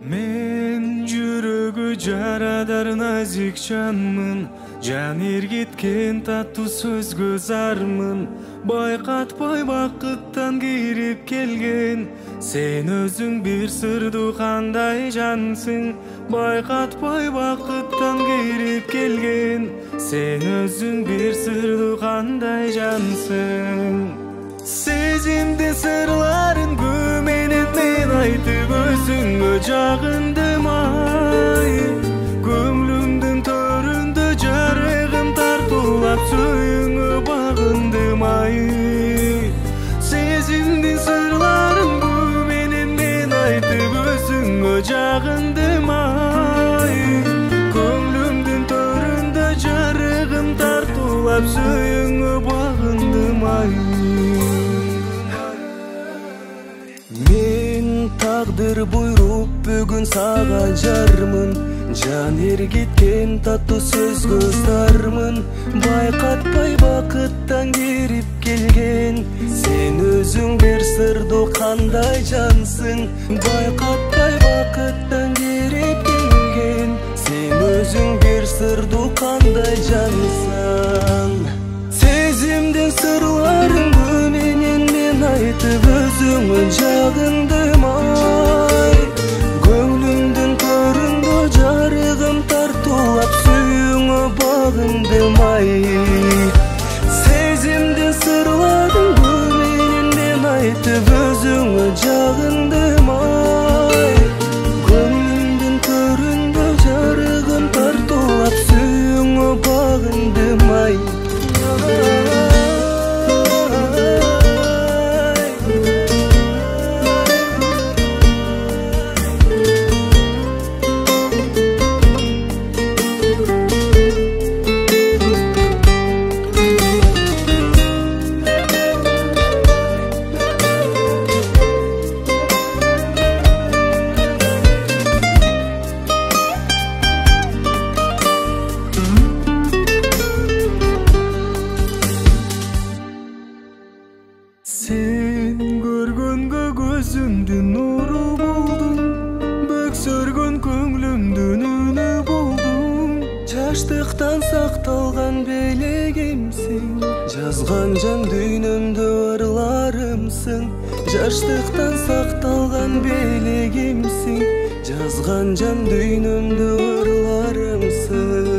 Мен жүрөгү жарадар назик жанмын, жан эргиткен таттуу сөзгө зармын. Байкатпай бакыттан кирип келген, сен өзүң бир сырдуу кандай жансың. Байкатпай бакыттан кирип келген, сен өзүң бир сырдуу кандай жансың. Сезимдин сырларын менен мен айтып өзүңө жагындым ай. Көңлүмдүн төрүндө жарыгым тартуулап сүйүңө багындым ай. Сезимдин сырларын менен мен айтып өзүңө жагындым ай. Көңлүмдүн төрүндө жарыгым тартуулап сүйүңө багындым ай. Мен тагдыр буйруп бүгүн сага жармын, жан эргиткен таттуу сөзгө зармын. Байкатпай бакыттан кирип келген, сен өзүң бир сырдуу кандай жансың. Байкатпай бакыттан кирип келген, сен өзүң бир сырдуу кандай жансың. Сезимдин сырларын менен мен айтып өзүңө жагындым ай. Көңлүмдүн төрүндө жарыгым тартуулап сүйүңө багындым ай. Сезимдин сырларын менен мен айтып өзүңө жагындым ай. Көңлүмдүн төрүндө жарыгым тартуулап сүйүңө багындым ай. Sen көргөнгө көзүмдүн нуру болдуң, бөксөргөн көңлүмдүн үнү болдуң. Жаштыктан сакталган белегимсиң, жазган жан дүйнөмдө ырларымсың. Жаштыктан сакталган белегимсиң, жазган жан дүйнөмдө ырларымсың.